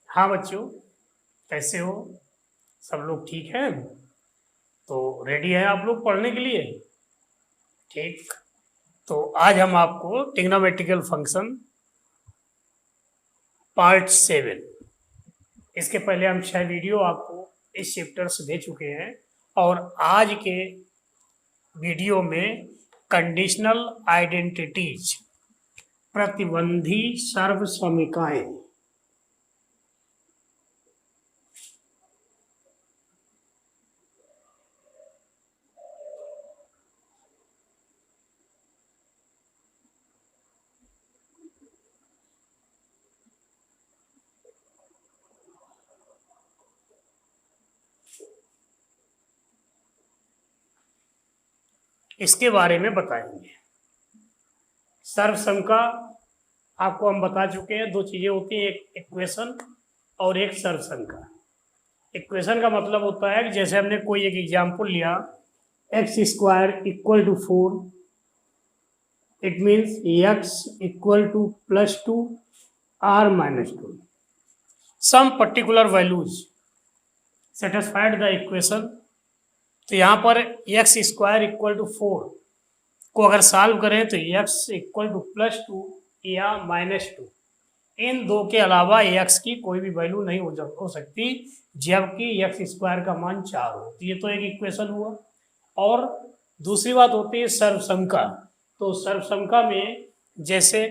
हाँ बच्चों, कैसे हो? सब लोग ठीक हैं? तो रेडी है आप लोग पढ़ने के लिए? ठीक। तो आज हम आपको ट्रिग्नोमेट्रिकल फंक्शन पार्ट 7, इसके पहले हम 6 वीडियो आपको इस चैप्टर से दे चुके हैं और आज के वीडियो में कंडीशनल आइडेंटिटीज, प्रतिबंधी सर्वसमीकाएं, इसके बारे में बताएंगे। सर्वसम का आपको हम बता चुके हैं, दो चीजें होती हैं, एक इक्वेशन और एक सर्वसम का। इक्वेशन का मतलब होता है कि जैसे हमने कोई एक एग्जाम्पल लिया, X square equal to 4, it means X equal to +2 or -2, some particular values satisfied the equation. तो यहाँ पर एक्स स्क्वायर इक्वल टू 4 को अगर सॉल्व करें तो एक्स इक्वल टू +2 या -2, इन दो के अलावा एक्स की कोई भी वैल्यू नहीं हो सकती, जबकि एक्स स्क्वायर का मान 4 हो। तो ये तो एक इक्वेशन हुआ। और दूसरी बात होती है सर्वसंख्या। तो सर्वसंख्या में जैसे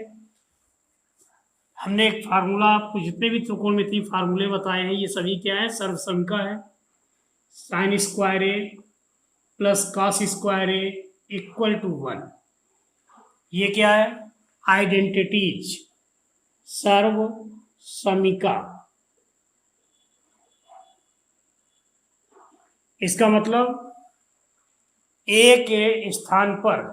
हमने एक फार्मूला आपको जितने भी त्रिकोणमितीय फार्मूले बताए हैं, ये सभी क्या है? सर्वसंख्या है। Sine square A plus cos square A equal to 1, ये क्या है? आइडेंटिटीज, सर्व समीका। इसका मतलब ए के स्थान पर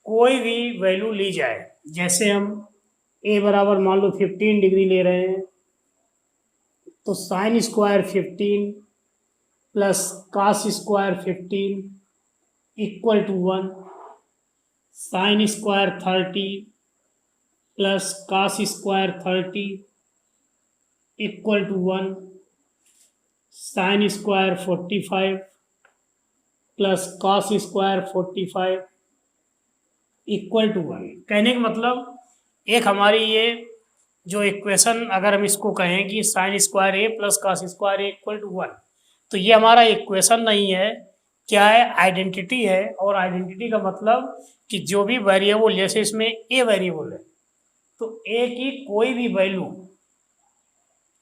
कोई भी वैल्यू ली जाए, जैसे हम ए बराबर मान लो 15 डिग्री ले रहे हैं, तो sine square 15 plus cos square 15 equal to 1, sine square 30 plus cos square 30 equal to 1, sine square 45 plus cos square 45 equal to 1। कहने का मतलब एक हमारी ये जो इक्वेशन, अगर हम इसको कहें कि sine square A plus cos square A equal to 1, तो ये हमारा इक्वेशन नहीं है, क्या है? आइडेंटिटी है। और आइडेंटिटी का मतलब कि जो भी वेरिएबल, जैसे इसमें ए वेरिएबल है, तो ए की कोई भी वैल्यू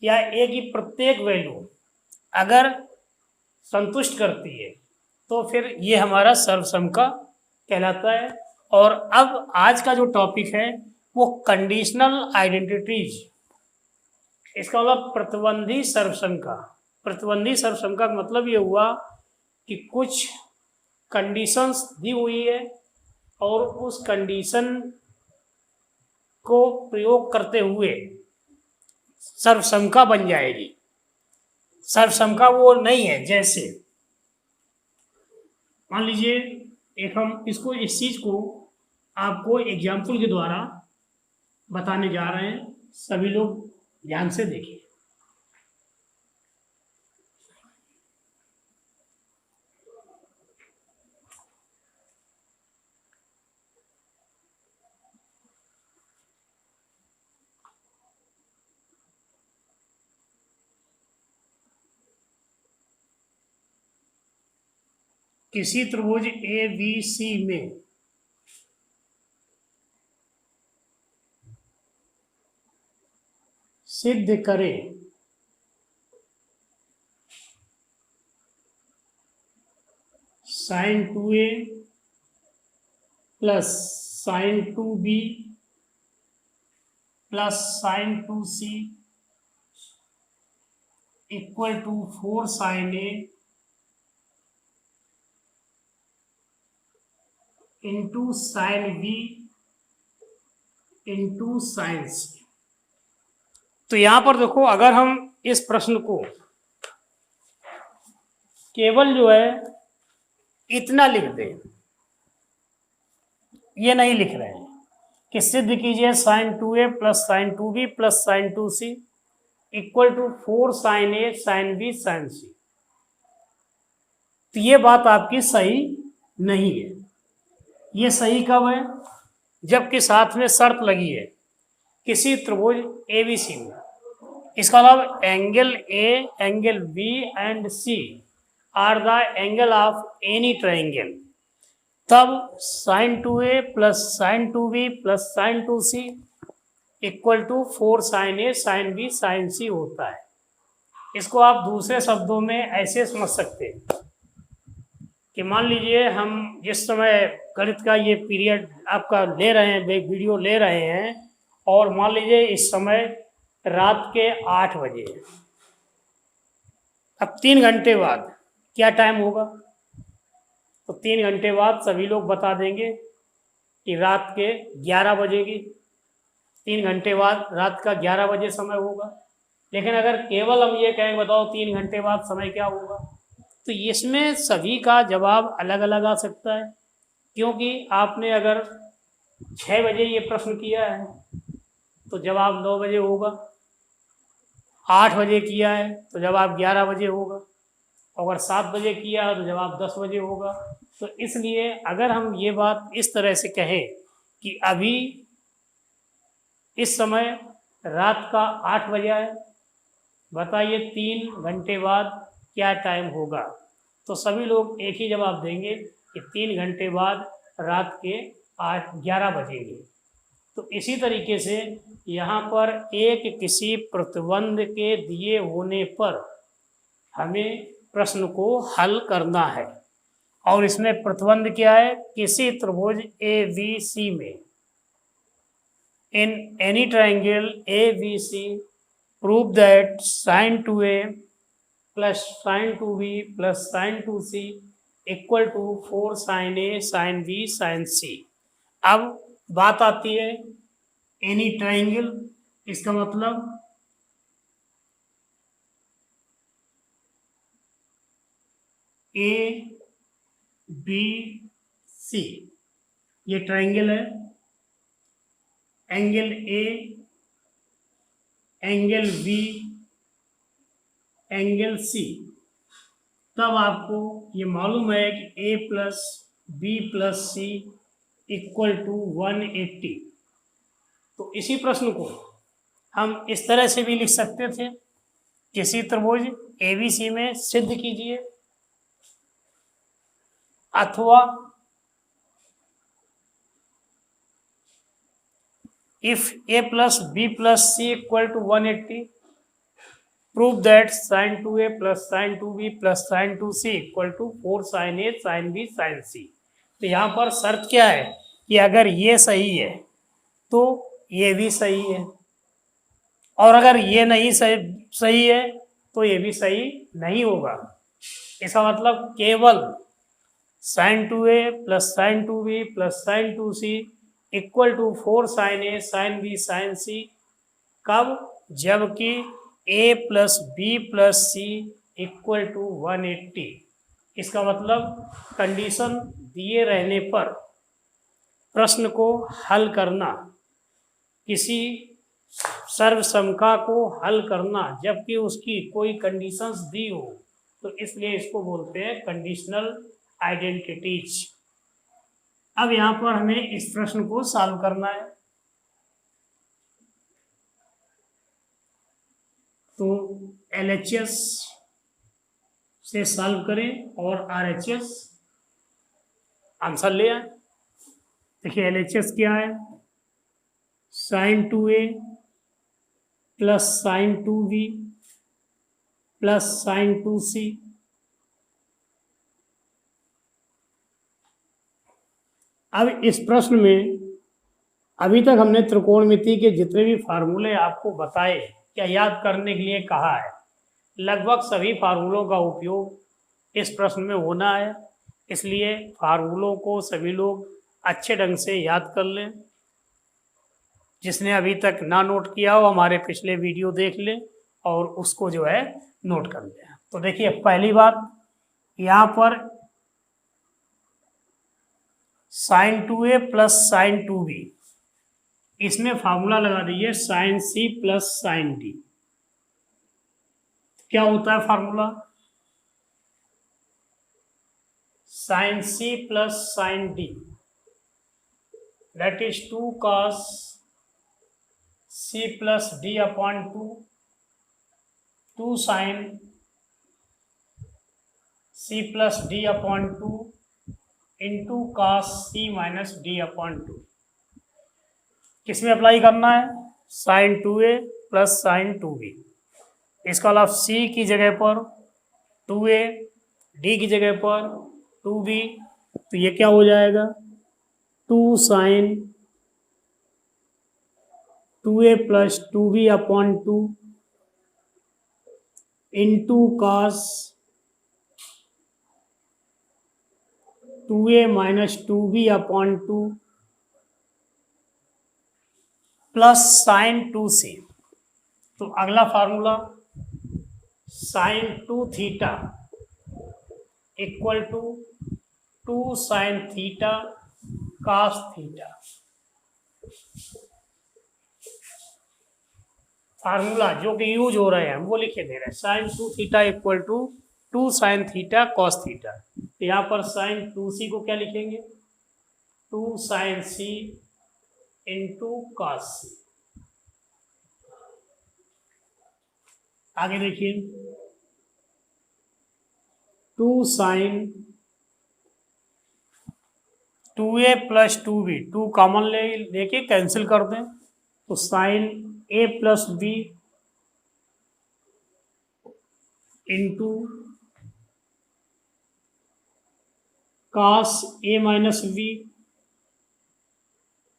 या ए की प्रत्येक वैल्यू अगर संतुष्ट करती है तो फिर ये हमारा सर्वसंख्या कहलाता है। और अब आज का जो टॉपिक है वो कंडीशनल आइडेंटिटीज, इसका मतलब प्रतिबंधी सर्वसंख्या। प्रतिबंधी सर्वसंख्या का मतलब ये हुआ कि कुछ कंडीशंस दी हुई है और उस कंडीशन को प्रयोग करते हुए सर्वसंख्या बन जाएगी। सर्वसंख्या वो नहीं है, जैसे मान लीजिए एक हम इसको, इस चीज को आपको एग्जाम्पल के द्वारा बताने जा रहे हैं, सभी लोग ध्यान से देखिए। किसी त्रिभुज ए बी सी में सिद्ध करें sin 2a plus sin 2b plus sin 2c equal to 4 sin a into sine B into sine C. तो यहां पर देखो, अगर हम इस प्रश्न को केवल जो है इतना लिख दें, ये नहीं लिख रहे हैं कि सिद्ध कीजिए sin 2a plus sin 2b plus sin 2c equal to 4 sine A sine B sine C. तो ये बात आपकी सही नहीं है। ये सही कब है? जबकि साथ में शर्त लगी है किसी त्रिभुज एबीसी में, इसका मतलब angle A, angle B and C are the angle of any triangle, तब sine 2a plus sine 2b plus sine 2c equal to 4 sine A sine B sine C होता है। इसको आप दूसरे शब्दों में ऐसे समझ सकते हैं कि मान लीजिए हम जिस समय गणित का ये पीरियड आपका ले रहे हैं, वीडियो ले रहे हैं, और मान लीजिए इस समय रात के 8 बजे है। अब 3 घंटे बाद क्या टाइम होगा? तो 3 घंटे बाद सभी लोग बता देंगे कि रात के 11 बजे की। 3 घंटे बाद रात का 11 बजे समय होगा। लेकिन अगर केवल हम ये कहें बताओ 3 घंटे बाद समय क्या होगा, तो इसमें सभी का जवाब अलग अलग आ सकता है। क्योंकि आपने अगर 6 बजे ये प्रश्न किया है तो जवाब 9 बजे होगा, 8 बजे किया है तो जवाब 11 बजे होगा, अगर 7 बजे किया है तो जवाब 10 बजे होगा। तो इसलिए अगर हम ये बात इस तरह से कहें कि अभी इस समय रात का 8 बजा है, बताइए 3 घंटे बाद क्या टाइम होगा, तो सभी लोग एक ही जवाब देंगे कि 3 घंटे बाद रात के 11 बजेंगे। तो इसी तरीके से यहाँ पर एक किसी प्रतिबंध के दिए होने पर हमें प्रश्न को हल करना है, और इसमें प्रतिबंध क्या है? किसी त्रिभुज ए बी सी में, in any triangle A B C prove that sine 2a plus sine 2b plus sine 2c equal to 4 sine A sine B sine C. अब बात आती है एनी ट्रायंगल, इसका मतलब ए बी सी, ये ट्रायंगल है, angle A, angle B, angle C, तब आपको ये मालूम है कि A plus B plus C equal to 180। तो इसी प्रश्न को हम इस तरह से भी लिख सकते थे, किसी त्रिभुज एबीसी में सिद्ध कीजिए, अथवा if A plus B plus C equal to 180 prove that sine 2a plus sine 2b plus sine 2c equal to 4 sine A sine B sine C. तो यहाँ पर शर्त क्या है कि अगर ये सही है तो ये भी सही है, और अगर ये नहीं सही है तो ये भी सही नहीं होगा। इसका मतलब केवल sine 2a plus sine 2b plus sine 2c equal to 4 sine A sine B sine C, कब? जबकि a plus B plus C equal to 180। इसका मतलब कंडीशन दिए रहने पर प्रश्न को हल करना, किसी सर्वसमका को हल करना जबकि उसकी कोई कंडीशंस दी हो, तो इसलिए इसको बोलते हैं कंडीशनल आइडेंटिटीज। अब यहाँ पर हमें इस प्रश्न को सॉल्व करना है। तो LHS से सॉल्व करें और RHS आंसर ले आए। देखिए LHS क्या है? Sine 2a plus sine 2b plus sine 2c। अब इस प्रश्न में अभी तक हमने त्रिकोणमिति के जितने भी फार्मूले आपको बताए या याद करने के लिए कहा है, लगभग सभी फार्मूलों का उपयोग इस प्रश्न में होना है। इसलिए फार्मूलों को सभी लोग अच्छे ढंग से याद कर लें। जिसने अभी तक ना नोट किया हो हमारे पिछले वीडियो देख लें और उसको जो है नोट कर लें। तो देखिए पहली बात, यहाँ पर sign 2a plus sine 2b, इसमें फार्मूला लगा दीजिए sine c plus sine d। क्या होता है formula? Sine C plus sine D, that is 2 cos C plus D upon 2 sine C plus D upon 2 into cos C minus D upon 2। किस में apply करना है? Sine 2a plus sine 2b। इसका अलावा सी की जगह पर 2a, डी की जगह पर 2b, तो ये क्या हो जाएगा? 2 sine 2a plus 2b upon 2 into cos 2a minus 2b upon 2 plus sine 2c। तो अगला formula sine 2 theta equal to 2 sine theta cos theta. Formula जो कि यूज हो रहे हैं वो लिखे दे रहे हैं। Sine 2 theta equal to 2 sine theta cos theta. तो यहाँ पर साइन 2c को क्या लिखेंगे? 2 sine c into cos C. आगे देखिए, 2 sine 2a plus 2b, 2 common लेके कैंसिल कर दें तो sine a plus b into cos a minus b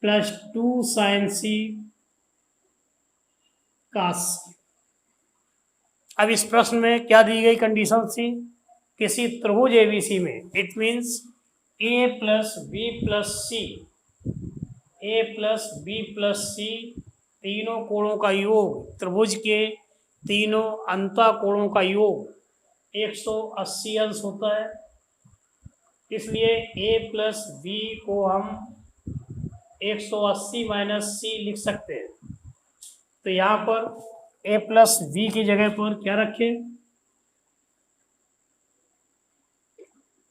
plus 2 sine c cos c। अब इस प्रश्न में क्या दी गई कंडीशन थी? किसी त्रिभुज एबीसी में it means A plus B plus C, A plus B plus C तीनों कोणों का योग, त्रिभुज के तीनों अंतः कोणों का योग 180 अंश होता है। इसलिए ए प्लस बी को हम 180 माइनस सी लिख सकते हैं। तो यहाँ पर ए प्लस बी की जगह पर क्या रखें?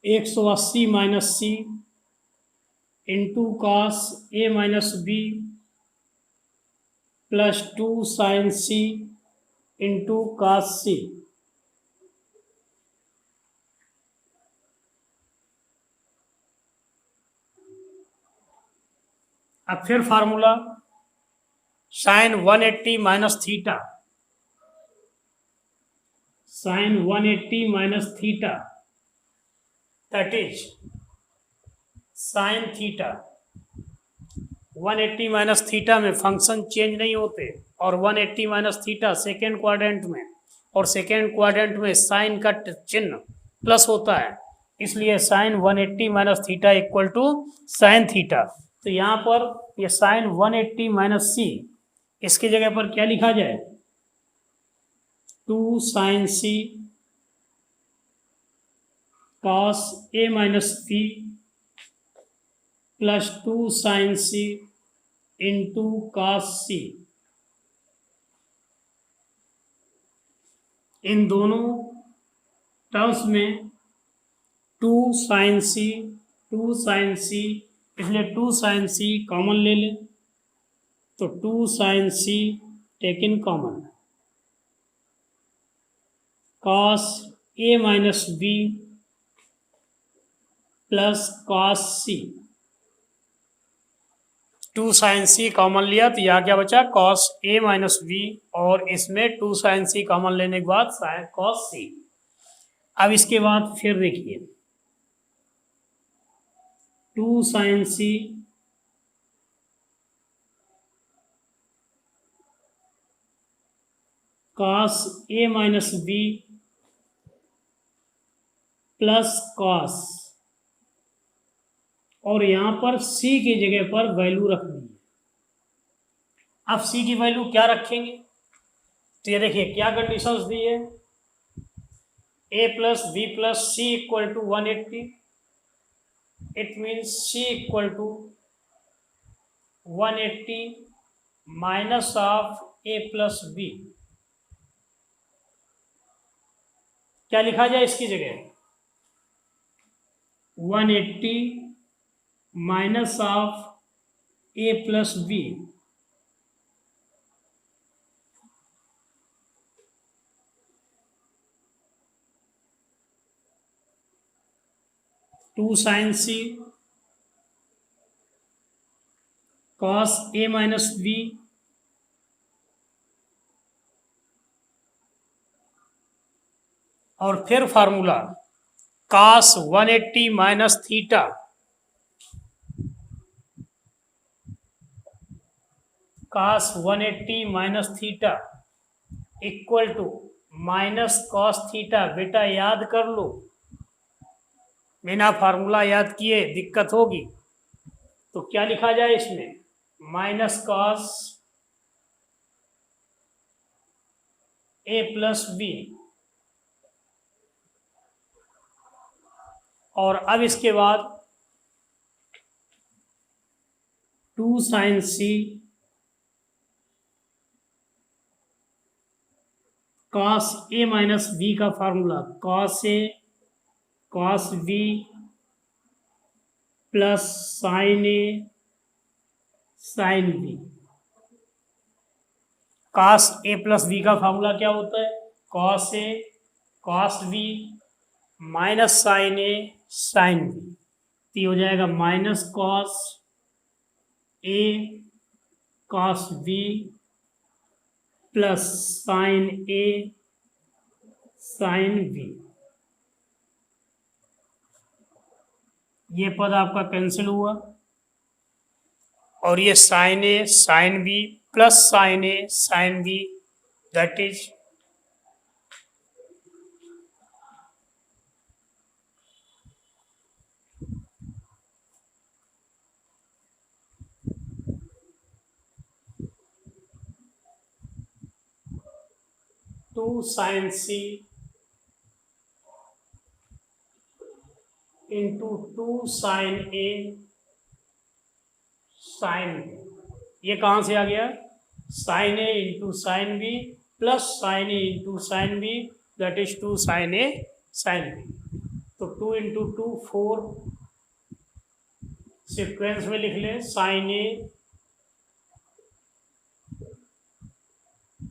180 माइनस सी इंटू कॉस ए minus B plus 2 sine C into cos C. अब फिर formula sine 180 minus theta, sine 180 minus theta that is sine theta. 180 minus theta में फंक्शन चेंज नहीं होते और 180 माइनस थीटा सेकेंड क्वाड्रेंट में, और सेकेंड क्वाड्रेंट में sign का चिन्ह प्लस होता है, इसलिए sine 180 minus theta equal to sine theta. तो यहाँ पर ये साइन 180 माइनस सी, इसकी जगह पर क्या लिखा जाए? 2 साइन सी कॉस ए minus B plus 2 sine C into cos सी। इन दोनों टर्म्स में 2 साइन सी, 2 साइन सी, इसलिए 2 साइन सी कॉमन ले लें तो 2 sine C taken common, cos A minus B plus cos C. 2 sine C common लिया तो यहाँ क्या बचा? कॉस ए माइनस बी, और इसमें 2 साइन सी कॉमन लेने के बाद साइन कॉस सी। अब इसके बाद फिर देखिए 2 साइन सी कॉस ए माइनस बी प्लस कॉस, और यहाँ पर c की जगह पर वैल्यू रखनी है। अब c की वैल्यू क्या रखेंगे? तो ये देखिए क्या कंडीशंस दी है? a plus B plus C equal to 180, it means c equal to 180 minus of a plus B. क्या लिखा जाए इसकी जगह? 180 minus of A plus B, two sine C cos A minus B और फिर formula cos 180 minus theta cos 180 minus theta equal to minus cos theta. बेटा याद कर लो, बिना फार्मूला याद किए दिक्कत होगी। तो क्या लिखा जाए इसमें? माइनस कॉस ए प्लस बी, और अब इसके बाद टू साइन सी कॉस ए माइनस बी का formula cos A cos B plus sine A sine B. Cos A plus B का फार्मूला क्या होता है? Cos A cos B minus sine A sine B. तो ये हो जाएगा minus cos A cos B plus sine A sine B. ये पद आपका कैंसिल हुआ और ये sign A sine B plus sine A sine B, that is two sine C into two sine A sine B. ये कहाँ से आ गया? Sine A into sine B plus sine A into sine B, that is two sine A sine B. तो 2 into 2 4, sequence में लिख ले sine A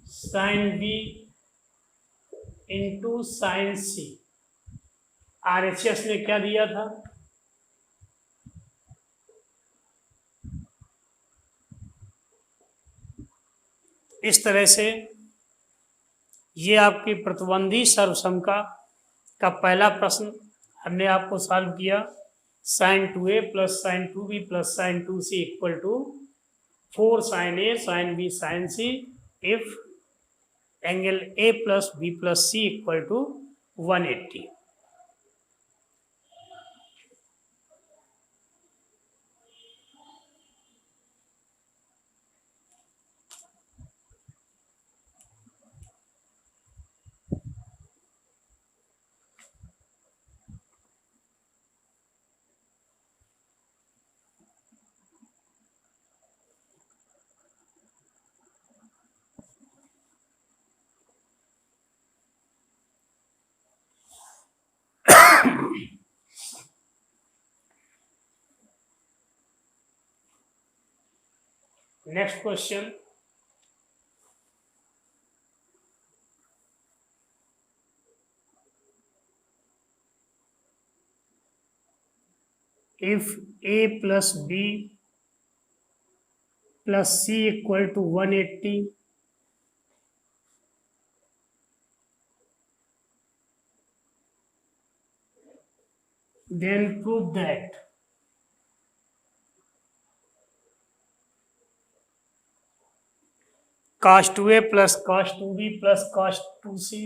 sine B into sine C. RHS ने क्या दिया था? इस तरह से ये आपकी प्रतिबंधी सर्वसमता का पहला प्रश्न हमने आपको सॉल्व किया। Sine 2a plus sine 2b plus sine 2c equal to 4 sine a sine b sine c if angle a plus b plus c equal to 180। Next question. If a plus b plus c equal to 180, then prove that cos 2a plus cos 2b plus cos 2c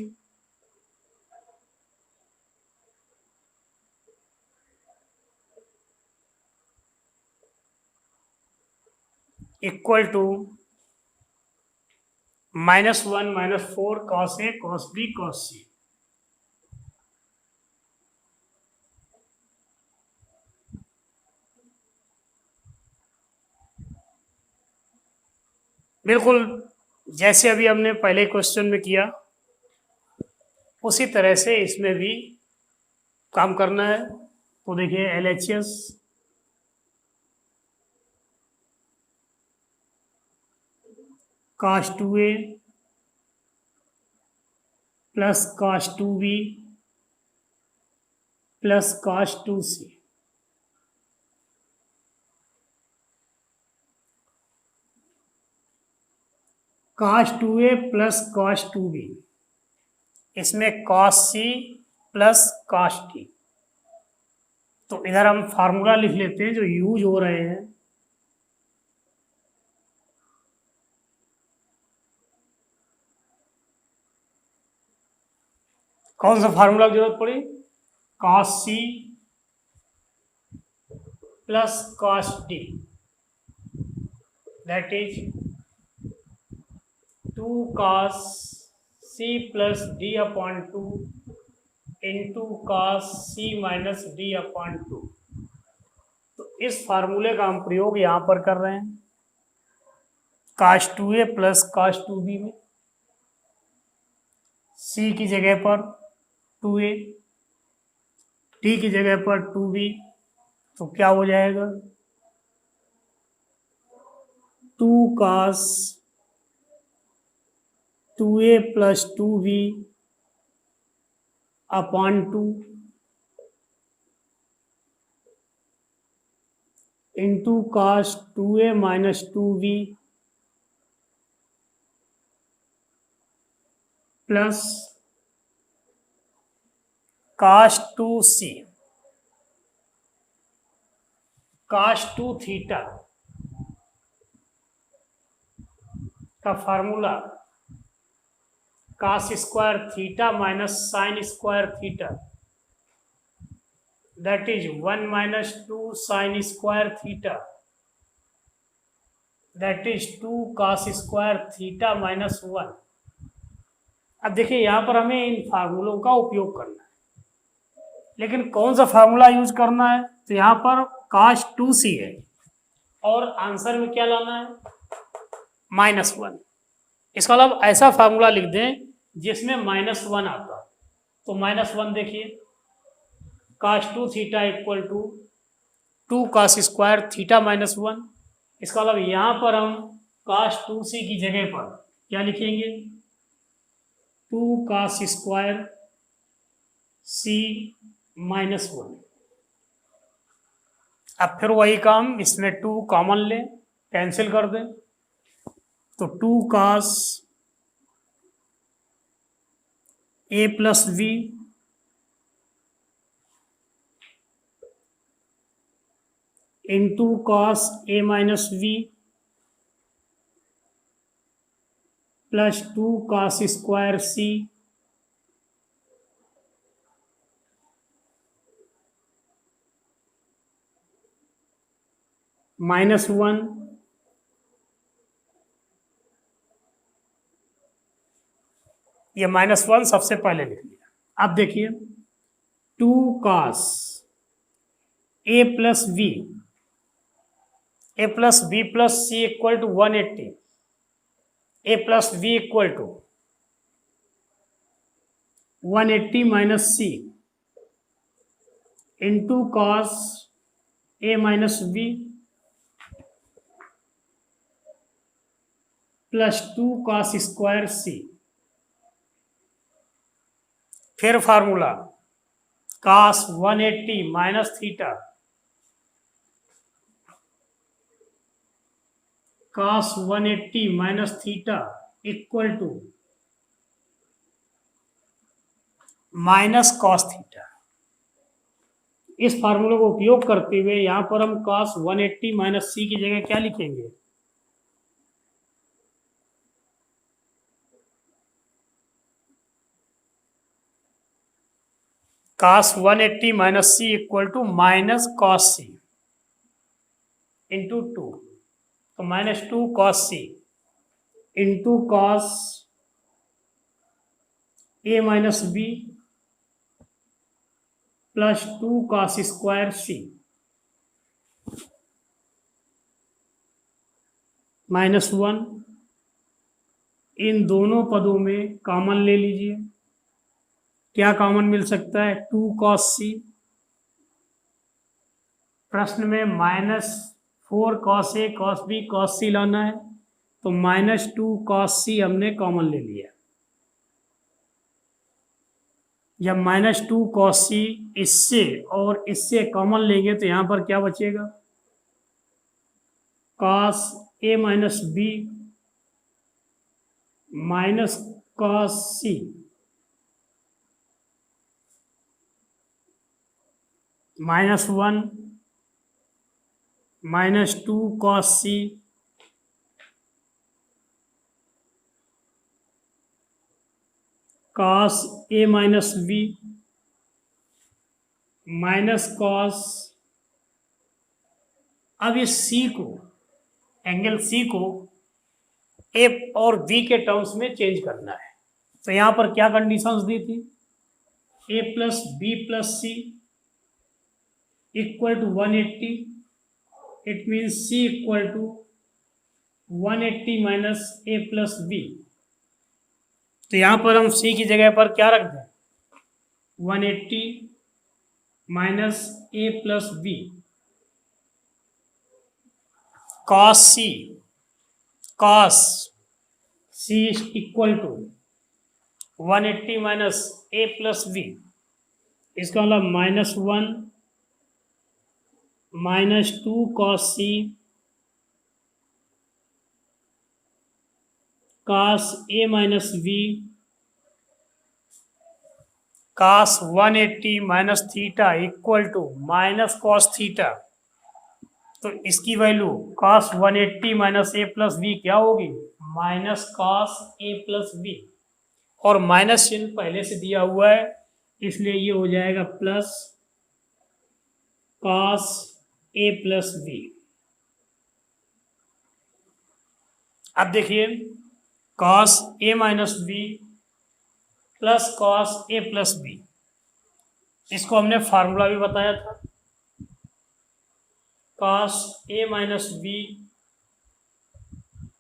equal to -1 -4 cos a cos b cos c। बिल्कुल जैसे अभी हमने पहले question में किया उसी तरह से इसमें भी काम करना है। तो देखिए LHS cos 2a plus cos 2b plus cos 2c, cos 2a plus cos 2b, इसमें cos c plus cos t। तो इधर हम फार्मूला लिख लेते हैं जो यूज हो रहे हैं। कौन सा फार्मूला की जरूरत पड़ी? cos c plus cos d, that is 2 cos c plus d upon 2 into cos c minus d upon 2। तो इस फार्मूले का हम प्रयोग यहाँ पर कर रहे हैं cos 2a plus cos 2b में। c की जगह पर 2a, d की जगह पर 2b, तो क्या हो जाएगा 2 cos 2a plus 2b upon 2 into cos 2a minus 2b plus cos 2c, cos 2 theta का formula cos square theta minus sine square theta, that is 1 minus 2 sine square theta, that is 2 cos square theta minus 1। अब देखिए यहाँ पर हमें इन फार्मूलों का उपयोग करना है, लेकिन कौन सा फार्मूला यूज करना है? तो यहाँ पर cos 2c है और आंसर में क्या लाना है? -1। इसका मतलब ऐसा फार्मूला लिख दें जिसमें -1 आता है। तो -1 देखिए cos 2 theta equal to 2 cos square theta minus 1। इसका मतलब यहाँ पर हम cos 2c की जगह पर क्या लिखेंगे? 2 cos स्क्वायर c माइनस 1। अब फिर वही काम, इसमें 2 कॉमन लें, कैंसिल कर दें, तो 2 cos a plus v into cos a minus v plus 2 cos square c -1 ये -1 सबसे पहले लिख लिया। अब देखिए 2 cos a plus v, a plus b plus c equal to 180, a plus v equal to 180 minus c into cos a minus b plus 2 cos square c। फिर formula cos 180 minus theta, cos 180 minus theta equal to minus cos theta. इस फार्मूले को उपयोग करते हुए यहां पर हम cos 180 माइनस c की जगह क्या लिखेंगे? cos 180 minus c equal to minus cos c into 2, तो -2 cos c into cos a minus b plus 2 cos square c -1। इन दोनों पदों में कॉमन ले लीजिए, क्या कॉमन मिल सकता है? 2 cos c। प्रश्न में -4 cos a cos b cos c लाना है, तो -2 cos c हमने कॉमन ले लिया। जब -2 cos c इससे और इससे कॉमन लेंगे तो यहां पर क्या बचेगा? cos a minus b minus cos c -1 -2 cos c cos a minus b minus cos। अब इस c को, एंगल c को a और b के टर्म्स में चेंज करना है। तो यहां पर क्या कंडीशंस दी थी? a plus B plus C equal to 180। It means c equal to 180 minus a plus B. तो यहां पर हम c की जगह पर क्या रख दें? 180 minus a plus B cos c equal to 180 minus a plus B. इसका मतलब -1 -2 cos c cos a minus b cos 180 minus theta equal to minus cos theta. तो इसकी value cos 180 minus a plus B क्या होगी? Minus cos a plus B. और minus चिन्ह पहले से दिया हुआ है, इसलिए ये हो जाएगा plus cos a plus B. अब देखिए cos a minus B plus cos a plus B, इसको हमने फार्मूला भी बताया था। cos a minus B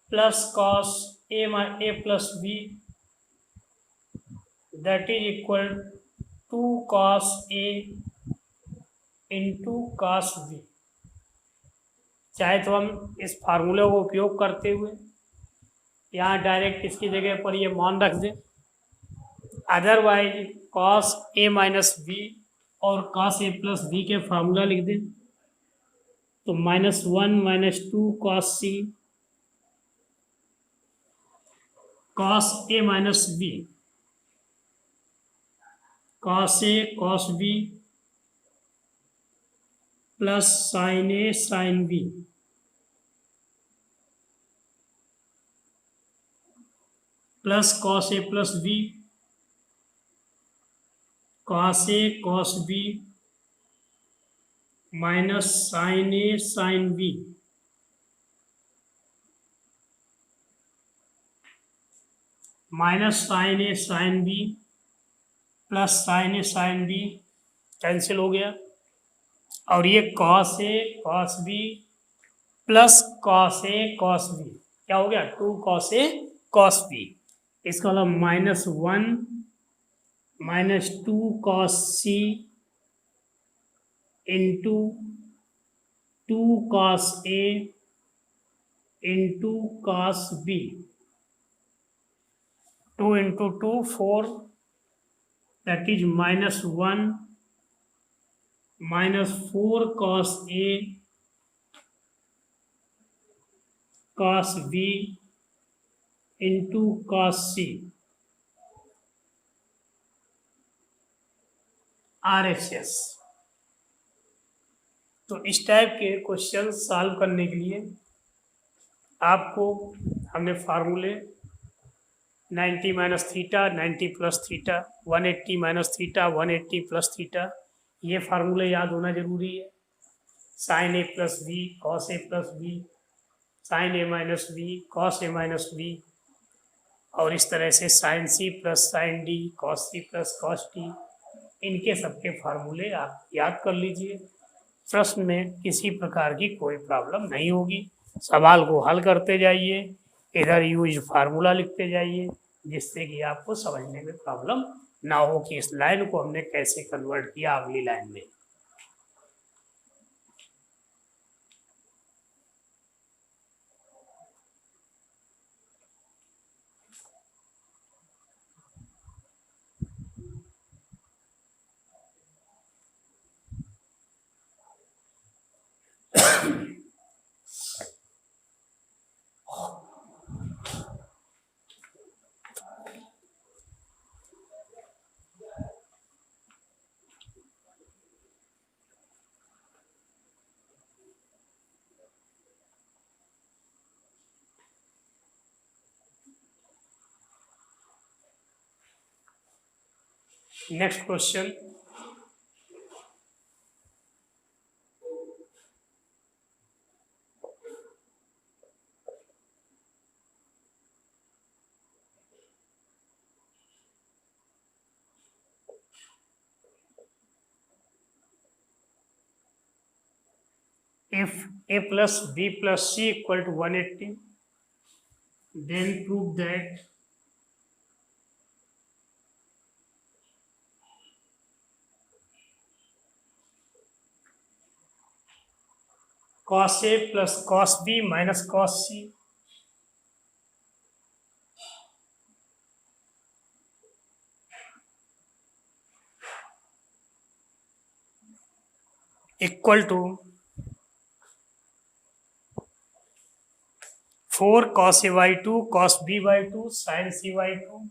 plus cos a plus B that is equal to cos a into cos b। चाहे तो हम इस फार्मूले को उपयोग करते हुए यहाँ डायरेक्ट इसकी जगह पर ये मान रख दें, otherwise cos a minus B और cos a प्लस बी के फार्मूला लिख दें। तो -1 -2 cos c cos a minus B cos a cos b plus sin a sin b plus cos a plus b cos a cos b minus sin a sin b minus sin a sin b plus sin a sin b cancel हो गया। और ये cos a cos b plus cos a cos b क्या हो गया? 2 cos a cos b। इसका मतलब -1 -2 cos c into 2 cos a into cos b। 2 into 2 4 that is -1 -4 cos a cos b into cos c RHS। तो इस type के question solve करने के लिए आपको हमने फार्मूले 90 minus theta 90 plus theta 180 minus theta 180 plus theta, ये फार्मूले याद होना जरूरी है। Sine A plus B cos A plus B sine A minus B cos A minus B, और इस तरह से sine C plus sine D cos C plus cos D, इनके सबके फार्मूले आप याद कर लीजिए। प्रश्न में किसी प्रकार की कोई प्रॉब्लम नहीं होगी। सवाल को हल करते जाइए, इधर यूज फार्मूला लिखते जाइए, जिससे कि आपको समझने में प्रॉब्लम ना हो कि इस लाइन को हमने कैसे कन्वर्ट किया अगली लाइन में। Next question, if a plus b plus c equal to 180, then prove that cos a plus cos b minus cos c equal to 4 cos a by 2 cos b by 2 sin c by 2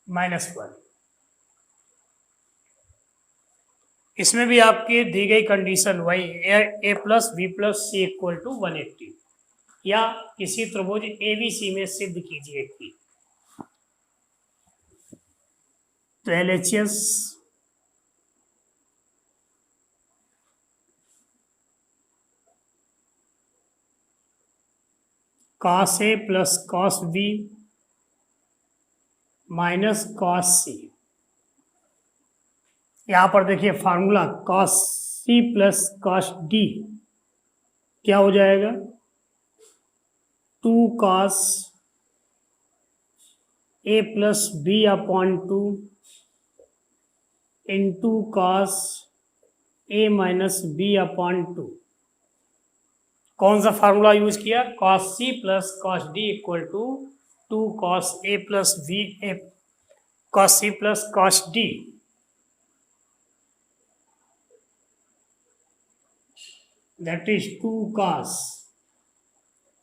-1। इसमें भी आपकी दी गई condition वही A plus B plus C equal to 180 या किसी त्रिभुज ABC में सिद्ध कीजिए कि तो LHS cos a plus cos b minus cos c, यहां पर देखिए formula cos c plus cos d क्या हो जाएगा, 2 cos a plus b upon 2 into cos a minus b upon 2। कौन सा फार्मूला यूज किया, cos c plus cos d equal to 2 cos a plus b cos c plus cos d, that is 2 cos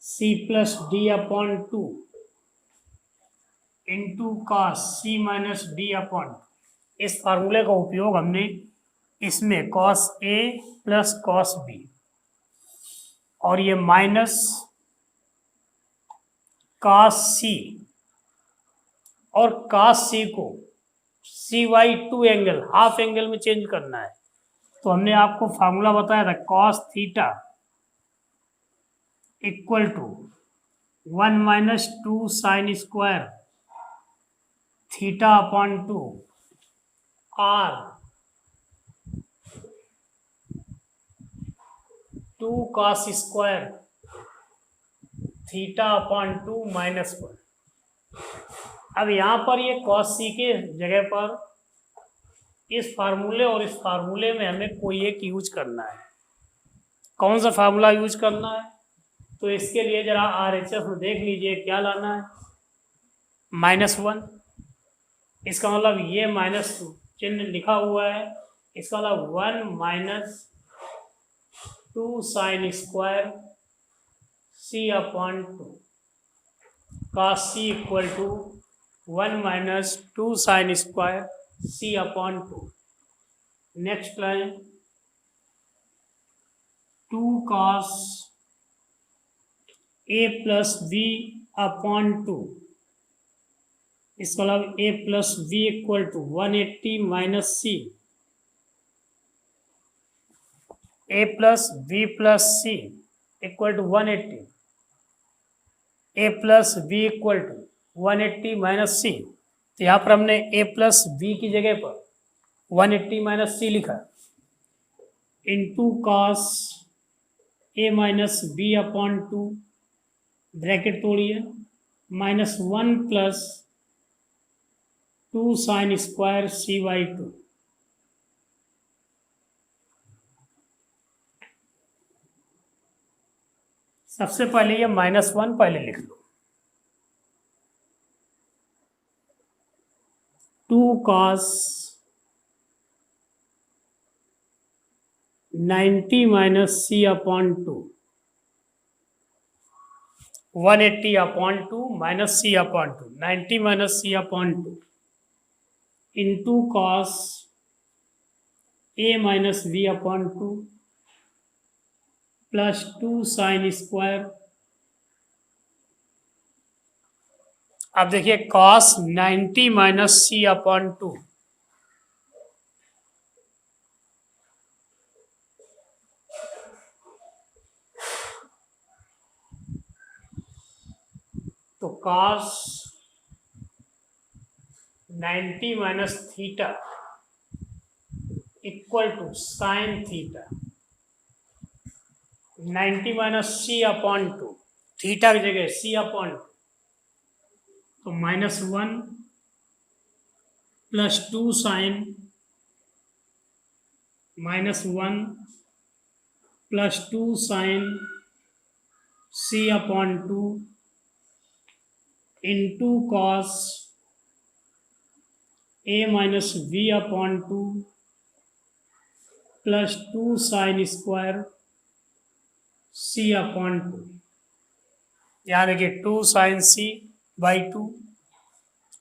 c plus d upon 2 into cos c minus d upon। इस फार्मूले का उपयोग हमने इसमें cos a plus cos b और ये minus cos c और cos c को c/2 एंगल हाफ एंगल में चेंज करना है। तो हमने आपको फार्मूला बताया था cos theta equal to 1 minus 2 sine square theta upon 2 r 2 cos square theta upon 2 -1। अब यहाँ पर ये cos c के जगह पर इस फार्मूले और इस फार्मूले में हमें कोई एक यूज करना है। कौन सा फार्मूला यूज करना है, तो इसके लिए जरा RHS में देख लीजिए क्या लाना है, -1। इसका मतलब ये माइनस चिन्ह लिखा हुआ है, इसका मतलब 1 minus 2 sine square c upon 2 cos c equal to 1 minus 2 sine square c upon 2। Next line 2 cos a plus b upon 2, इसका मतलब a plus b equal to 180 minus c, a plus b plus c equal to 180, a plus b equal to 180 minus c। तो यहाँ पर हमने a plus b की जगह पर 180 minus C लिखा इंटू कॉस ए minus B upon two, bracket तोड़िए, -1 plus 2 sine square C by two. सबसे पहले ये -1 पहले लिख लो, 2 cos 90 minus C upon two, 180 upon two minus C upon two, 90 minus C upon two into cos ए minus B upon two plus 2 sine square. अब देखिए cos 90 minus C upon two, तो cos 90 minus theta equal to sine theta, 90 minus C upon two, theta की जगह C upon two, तो -1 plus 2 sine, -1 plus 2 sine सी upon two into cos ए minus B upon two plus 2 sine square C upon two. यहाँ देखिए 2 sine C by two,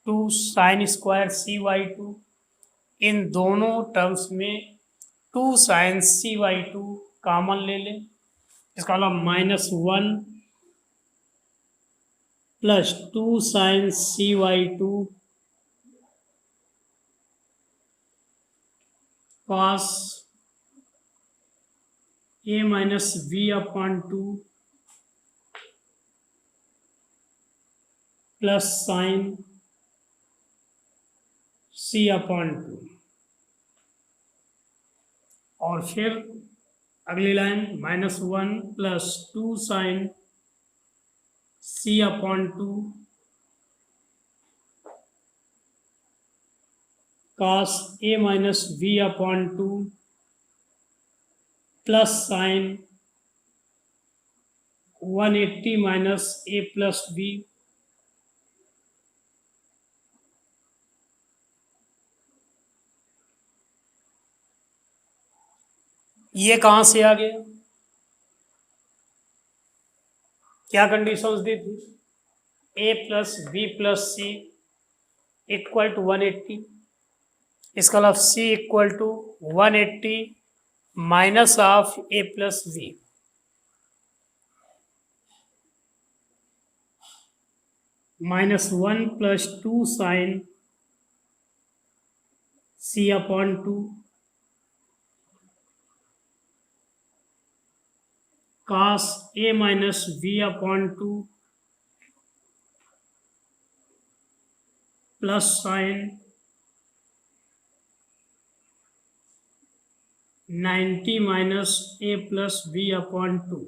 2 sine square C by two, इन दोनों terms में 2 sine C by two common ले लें, इसका मतलब -1 plus 2 sine C by two cos A minus B upon two plus sine C upon two, और फिर अगली लाइन -1 प्लस 2 साइन सी अपॉन टू कॉस ए minus B upon two plus sine 180 minus ए plus B. ये कहाँ से आ गया? क्या conditions दी थी? A plus B plus C equal to 180, इसका मतलब C equal to 180 minus of A plus B, -1 plus 2 sine C upon two cos a minus b upon 2 plus sin 90 minus a plus b upon 2।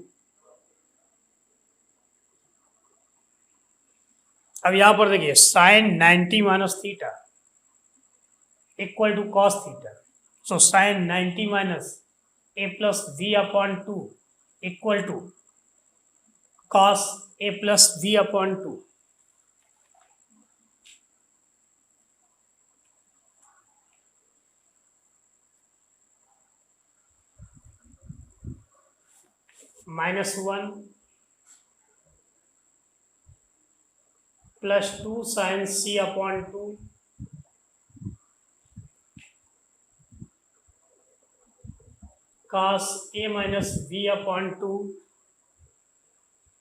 अब यहां पर देखिए sine 90 minus theta equal to cos theta, so sine 90 minus A plus B upon two equal to cos A plus B upon two. -1 plus 2 sine C upon two cos a minus b upon 2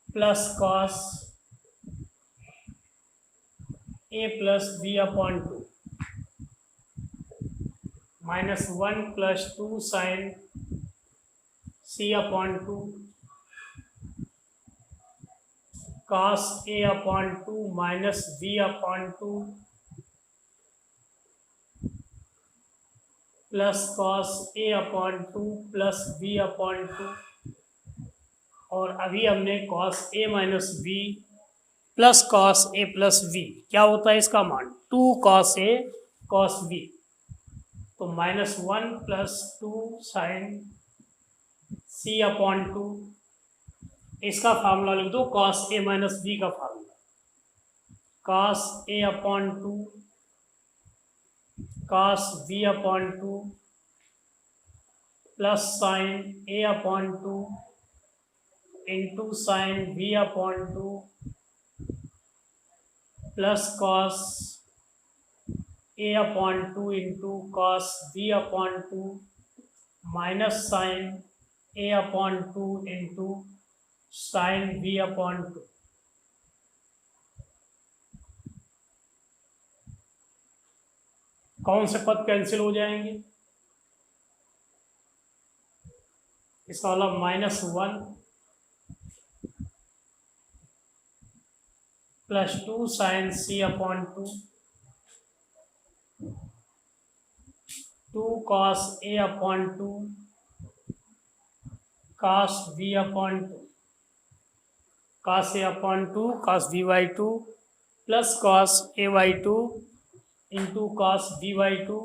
plus cos a plus b upon 2 -1 plus 2 sin c upon 2 cos a upon 2 minus b upon 2 plus cos A upon two plus B upon two, और अभी हमने cos ए minus B plus cos ए plus B, क्या होता है इसका मान, two cos A cos B, तो -1 plus two sine सी upon two, इसका फार्मूला लिख दो कॉस ए माइनस बी का formula, cos A upon two cos B upon two plus sine A upon two into sine B upon two plus cos A upon two into cos B upon two minus sine A upon two into sine B upon two. कौन से पद cancel हो जाएंगे, इसका मतलब -1 plus two sine C upon two, two cos A upon two cos B upon two, cos A upon two cos B by two plus cos A by two into cos B by two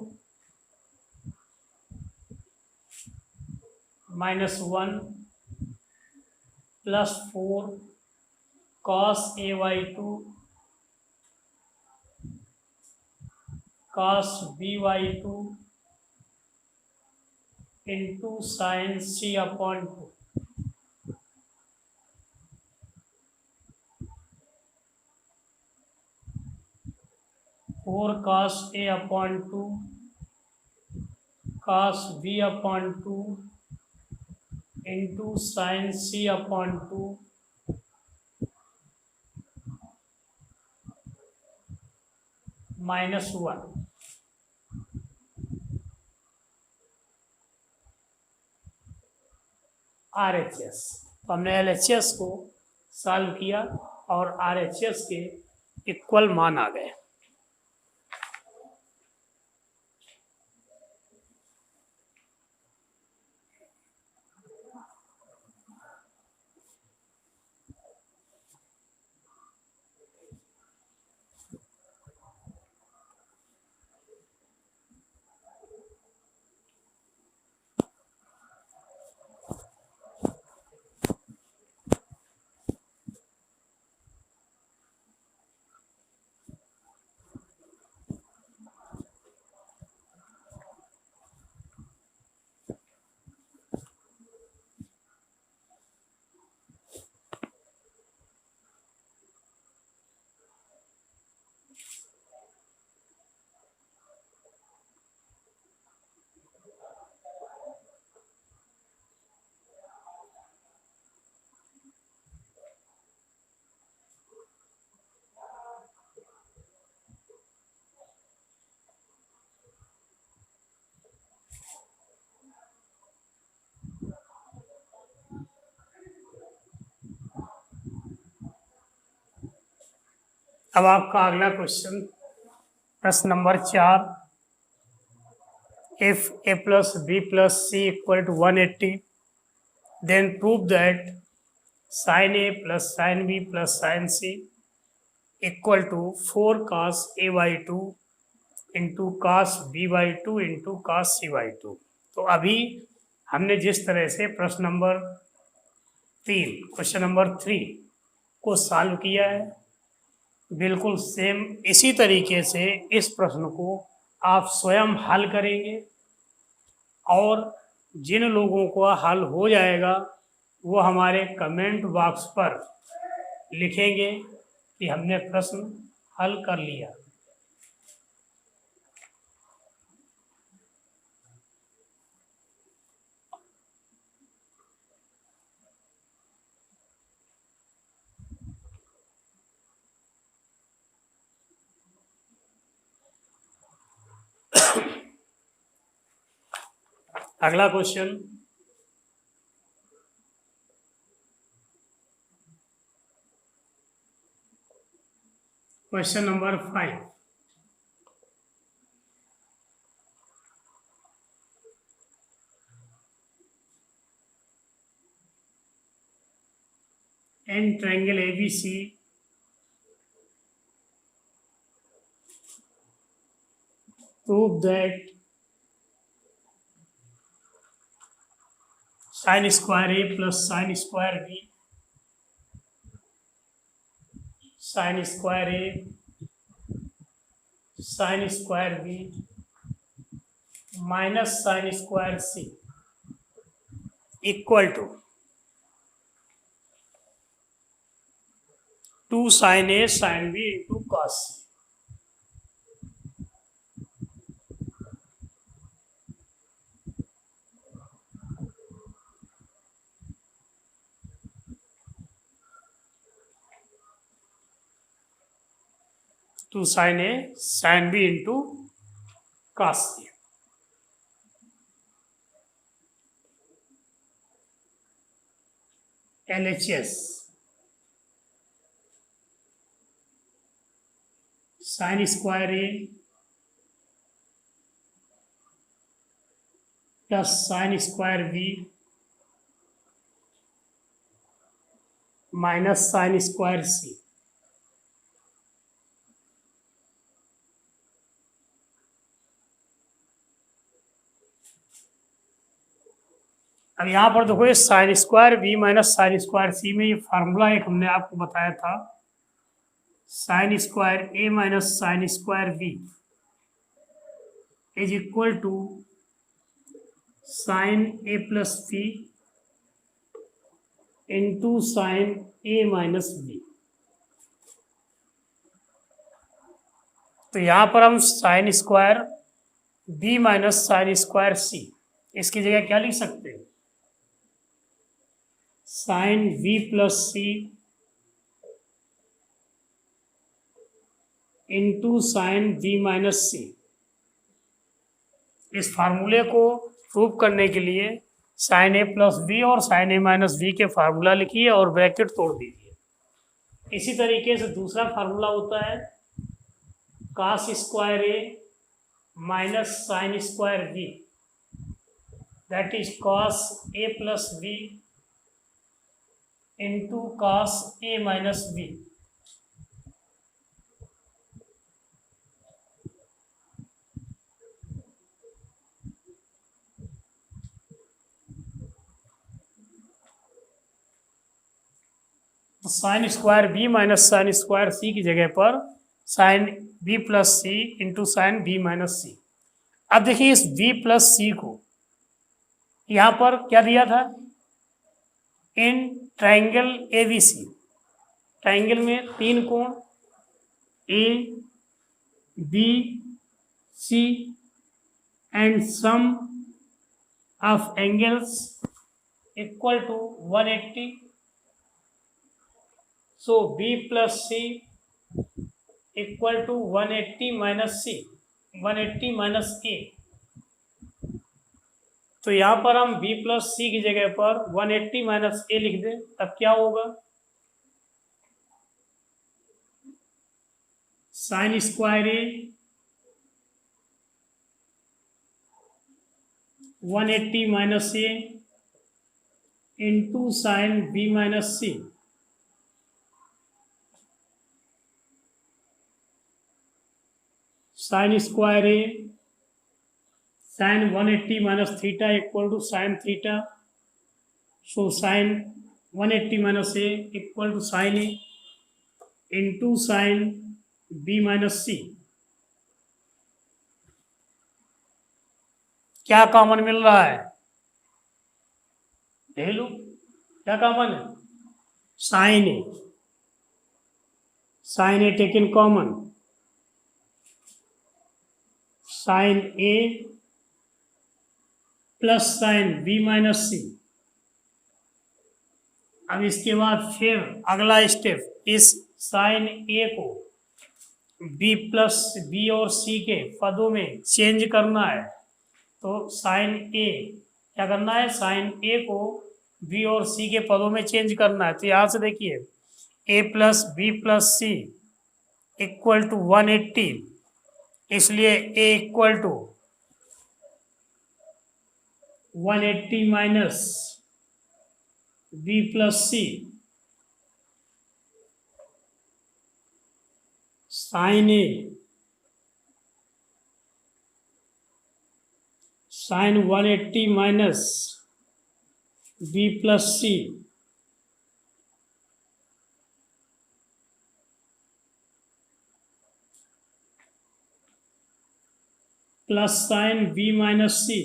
-1 plus 4 cos A by two cos B by two into sine C upon two. Four cos A upon two cos B upon two into sine C upon two -1। RHS, तो हमने LHS को solve किया और RHS के equal मान आ गए। अब आपका अगला क्वेश्चन प्रश्न number 4, if a plus b plus c equal to 180 then prove that sin a plus sin b plus sin c equal to 4 cos a by 2 into cos b by 2 into cos c by 2। तो अभी हमने जिस तरह से प्रश्न number 3 question number 3 को solve किया है, बिल्कुल सेम इसी तरीके से इस प्रश्न को आप स्वयं हल करेंगे, और जिन लोगों को हल हो जाएगा वो हमारे कमेंट बॉक्स पर लिखेंगे कि हमने प्रश्न हल कर लिया। अगला question question number 5, in triangle ABC prove that sin square A plus sin square B, sin square A sin square B minus sin square C equal to 2 sin A sin B into cos C. To sin A sin B into cos C. LHS sin square A plus sin square B minus sin square C. अब यहाँ पर देखो ये sine square B minus sine square C में ये formula एक हमने आपको बताया था, sine square A minus sine square B is equal to sine A plus B into sine A minus B. तो यहाँ पर हम sine square B minus sine square C, इसकी जगह क्या लिख सकते हैं, sine B plus C into sine B minus C. इस फार्मूले को प्रूव करने के लिए साइन ए प्लस बी और साइन ए माइनस बी के फार्मूला लिखिए और ब्रैकेट तोड़ दीजिए। इसी तरीके से दूसरा फार्मूला होता है cos square A minus sine square B, that is cos A plus B into cos A minus B. तो sine square B minus sine square C की जगह पर sine B plus C into sine B minus C. अब देखिए इस B plus सी को यहाँ पर क्या दिया था, इन ट्रायंगल एबीसी, ट्रायंगल में 3 कोण A B C and sum of angles equal to 180। So B plus C equal to 180 minus C, 180 minus A. तो यहाँ पर हम b प्लस सी की जगह पर 180 माइनस ए लिख दें, तब क्या होगा, sine square A 180 minus A into sine B minus C. Sine square A sine 180 minus theta equal to sine theta, so sine 180 minus A equal to sine A into sine B minus C. क्या common मिल रहा है, ले लो, क्या common है, sine A, sine A taken common, sine A plus sine B minus C. अब इसके बाद फिर अगला स्टेप, इस साइन ए को बी प्लस बी और सी के पदों में चेंज करना है। तो साइन ए क्या करना है, साइन ए को बी और सी के पदों में चेंज करना है। तो यहाँ से देखिए A plus B plus C equal to 180, इसलिए A equal to 180 minus B plus C sine A sine 180 minus B plus C plus sine B minus C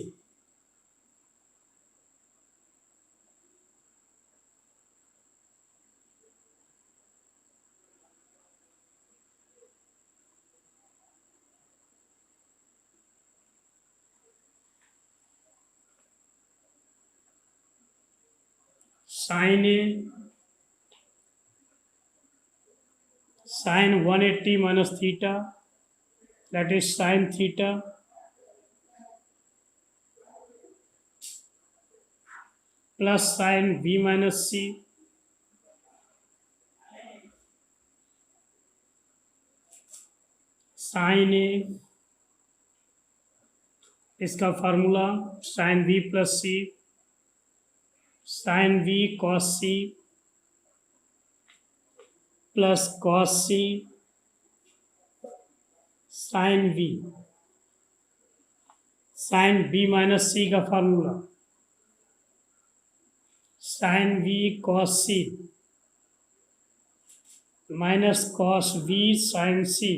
sine A sine 180 minus theta that is sin theta plus sin b minus c sin a इसका formula sin b plus c sin b cos c plus cos c sin b minus c का formula sin b cos c minus cos b sin c।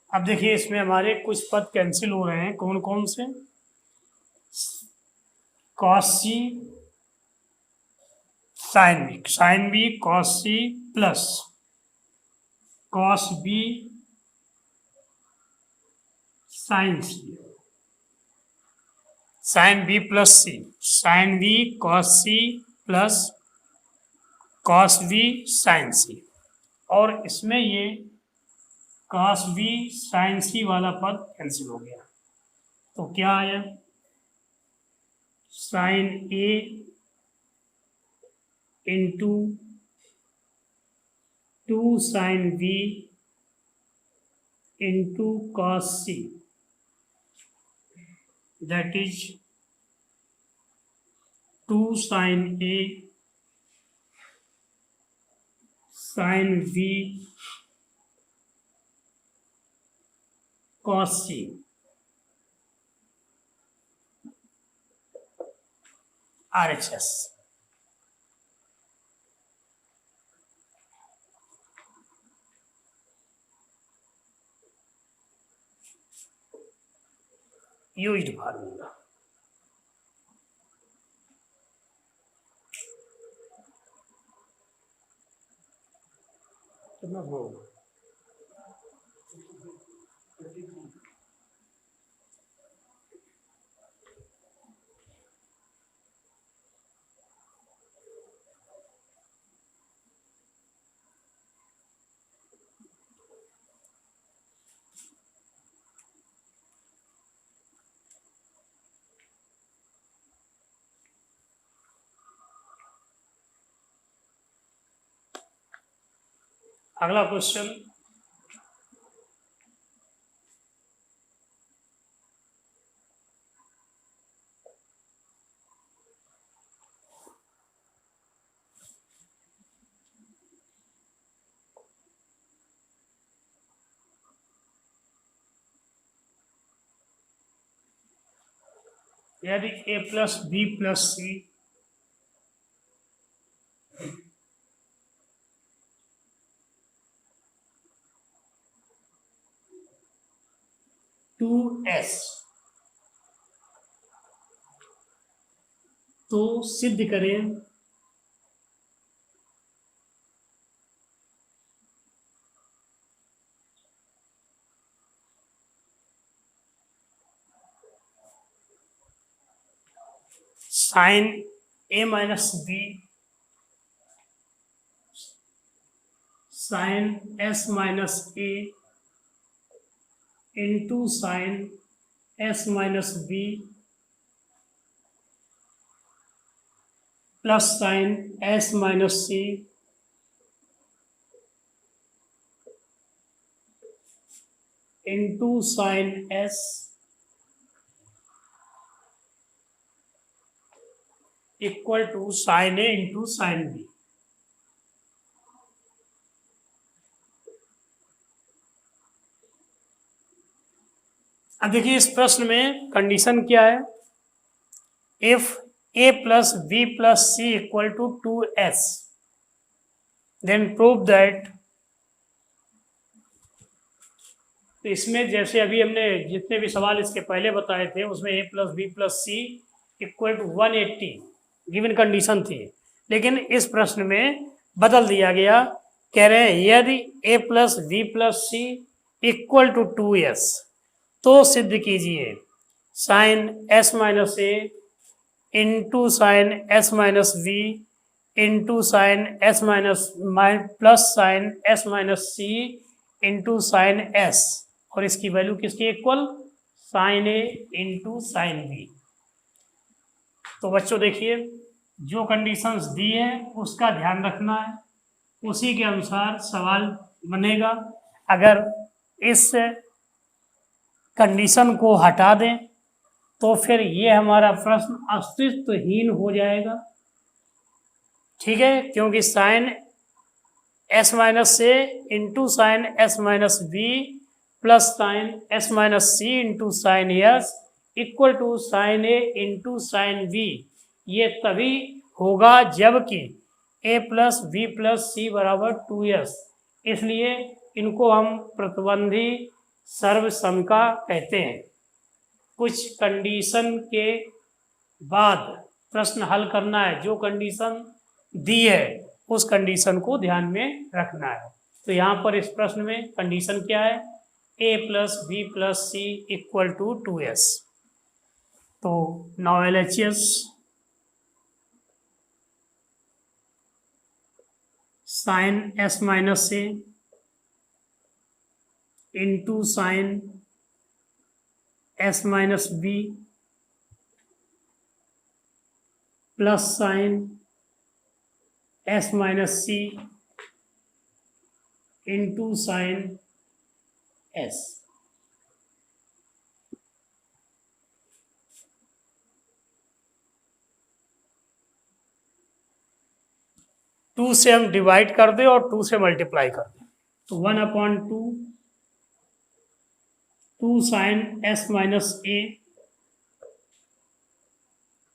अब देखिए इसमें हमारे कुछ पद cancel हो रहे हैं, कौन कौन से? cos c sin b cos c plus cos b sin c sin b plus c sin b cos c plus cos b sin c। और इसमें ये cos b sin c वाला पद कैंसिल हो गया, तो क्या आया? sin a into 2 sin b into cos c that is 2 sin a sin b cos c। RHS used formula. कितना होगा? अगला क्वेश्चन, यदि a plus B plus C two S, तो सिद्ध करें sine A minus b sine S minus A into sine S minus B plus sine S minus C into sine s equal to sine A into sine b. अब देखिए इस प्रश्न में condition क्या है, if a plus B plus C equal to 2s then prove that. तो इसमें जैसे अभी हमने जितने भी सवाल इसके पहले बताए थे उसमें a plus B plus C equal to 180 given condition थी, लेकिन इस प्रश्न में बदल दिया गया। कह रहे हैं यदि a plus B plus C equal to 2s तो सिद्ध कीजिए साइन s माइनस ए into sine S minus v into sine S minus plus sine S minus सी इंटू साइन एस, और इसकी वैल्यू किसकी इक्वल, साइन ए इंटू साइन बी। तो बच्चों देखिए जो कंडीशंस दी है उसका ध्यान रखना है, उसी के अनुसार सवाल बनेगा। अगर इस कंडीशन को हटा दें तो फिर ये हमारा प्रश्न अस्तित्वहीन हो जाएगा, ठीक है, क्योंकि sine S minus A into sine S minus B plus sine S minus C into sine s equal to sine A into sine B, ये तभी होगा जबकि a plus B plus c बराबर 2s, इसलिए इनको हम प्रतिबंधी सर्वसमिका कहते हैं। कुछ कंडीशन के बाद प्रश्न हल करना है, जो कंडीशन दी है उस कंडीशन को ध्यान में रखना है। तो यहाँ पर इस प्रश्न में कंडीशन क्या है, a plus B plus C equal to 2s। तो now LHS sine s minus ए into sine S minus B plus sine S minus सी इंटू साइन एस। टू से हम डिवाइड कर दें और 2 से मल्टीप्लाई कर दें, तो 1/2 2 sine S minus A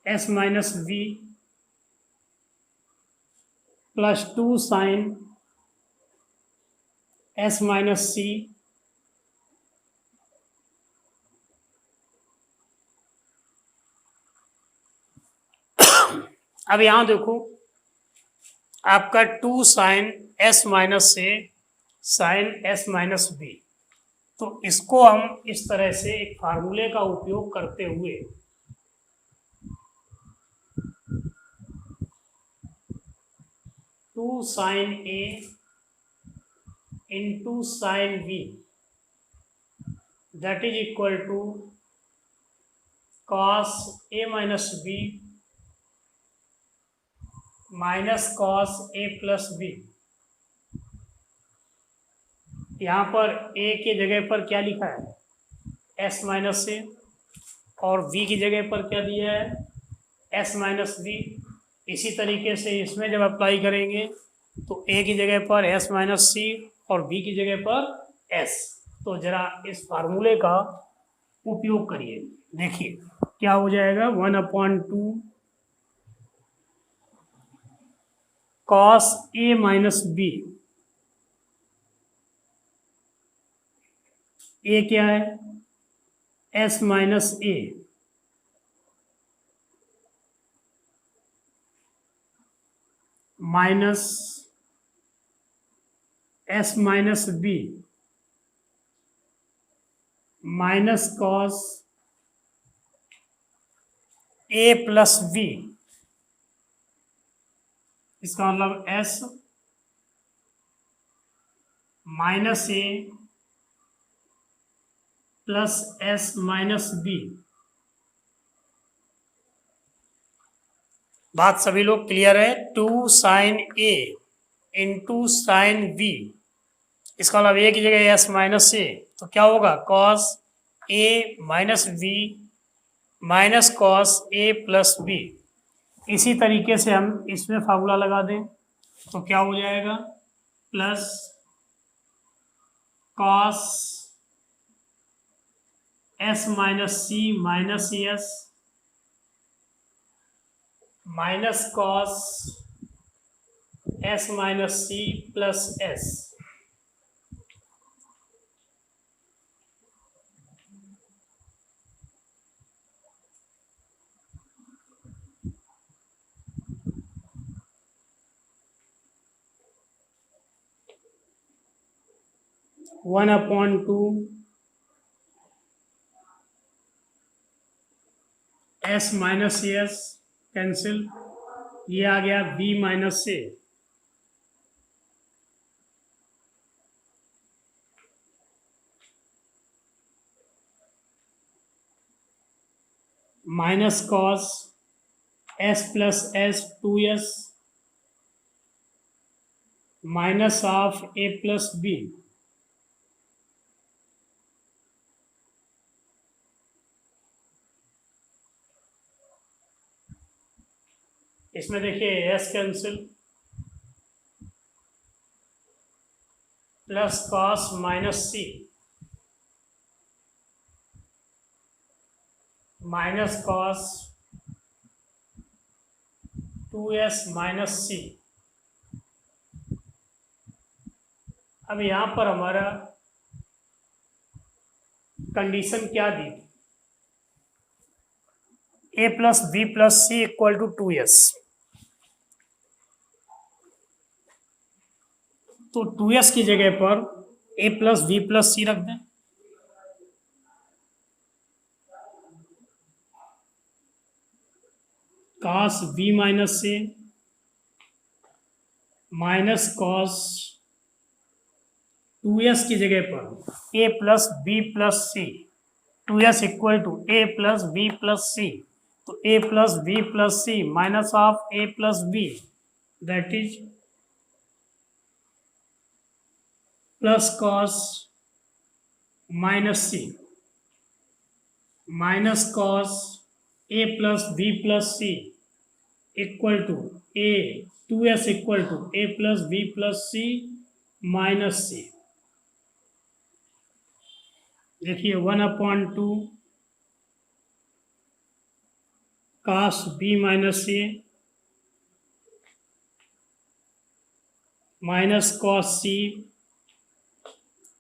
S minus B plus 2 sine S minus C अब यहां देखो आपका 2 sine S minus A sine S minus B, तो इसको हम इस तरह से एक फार्मूले का उपयोग करते हुए 2 sine A into sine B that is equal to cos A minus B minus cos A plus b. यहाँ पर a की जगह पर क्या लिखा है, s माइनस ए, और b की जगह पर क्या दिया है, s माइनस बी। इसी तरीके से इसमें जब अप्लाई करेंगे तो a की जगह पर s माइनस सी और b की जगह पर s। तो जरा इस फार्मूले का उपयोग करिए, देखिए क्या हो जाएगा, 1/2 cos A minus B, A क्या है, S minus A minus S minus B minus cos A plus B. इसका मतलब एस माइनस ए प्लस एस माइनस बी। बात सभी लोग क्लियर है। 2 साइन ए इंटू साइन बी, इसका मतलब ए की जगह एस माइनस ए, तो क्या होगा, cos A minus B minus cos A plus B. इसी तरीके से हम इसमें फार्मूला लगा दें तो क्या हो जाएगा, plus cos S minus C minus S minus cos S minus C plus S. One upon two S minus S cancel, ये आ गया B minus A minus cos S plus S two S minus of A plus B. इसमें देखिए S cancel, plus cos minus C minus cos two S minus C. अब यहां पर हमारा condition क्या दी थी, A plus B plus C equal to two S. तो टू एस की जगह पर A plus B plus C रख दें। Cos B minus A minus cos two S की जगह पर A plus B plus C, two S equal to A plus B plus C. तो A plus B plus C minus of A plus B, that is plus cos minus C minus cos A plus B plus C equal to A to S equal to A plus B plus C minus C. देखिए one upon two cos B minus A minus cos C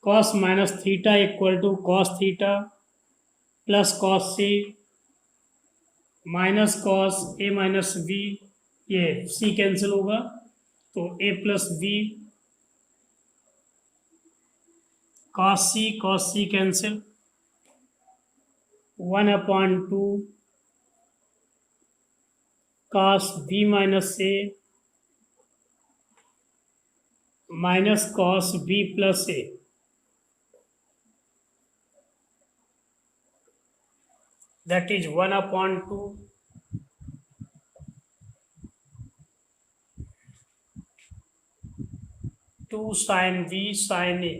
cos minus theta equal to cos theta plus cos C minus cos A minus B, ये C cancel होगा तो A plus B cos C cancel, one upon two cos B minus A minus cos B plus A. That is 1 upon 2 2 sin B sin A।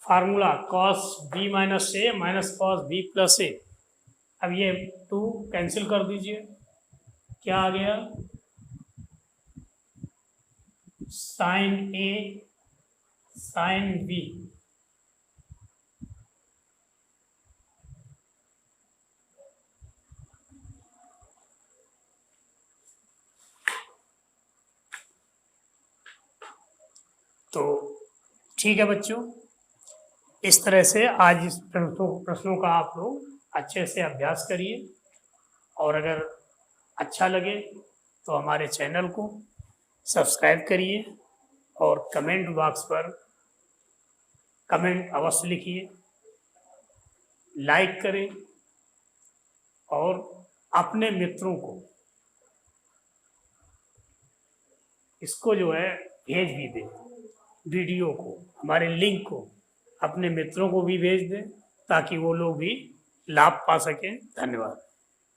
Formula cos B minus A minus cos B plus A. अब ये 2 cancel कर दीजिए, क्या आ गया sin A sin B। तो ठीक है बच्चों, इस तरह से आज इस प्रश्नों का आप लोग अच्छे से अभ्यास करिए, और अगर अच्छा लगे तो हमारे चैनल को सब्सक्राइब करिए और कमेंट बॉक्स पर कमेंट अवश्य लिखिए, लाइक करें और अपने मित्रों को इसको जो है भेज भी दें, वीडियो को, हमारे लिंक को अपने मित्रों को भी भेज दें ताकि वो लोग भी लाभ पा सकें। धन्यवाद।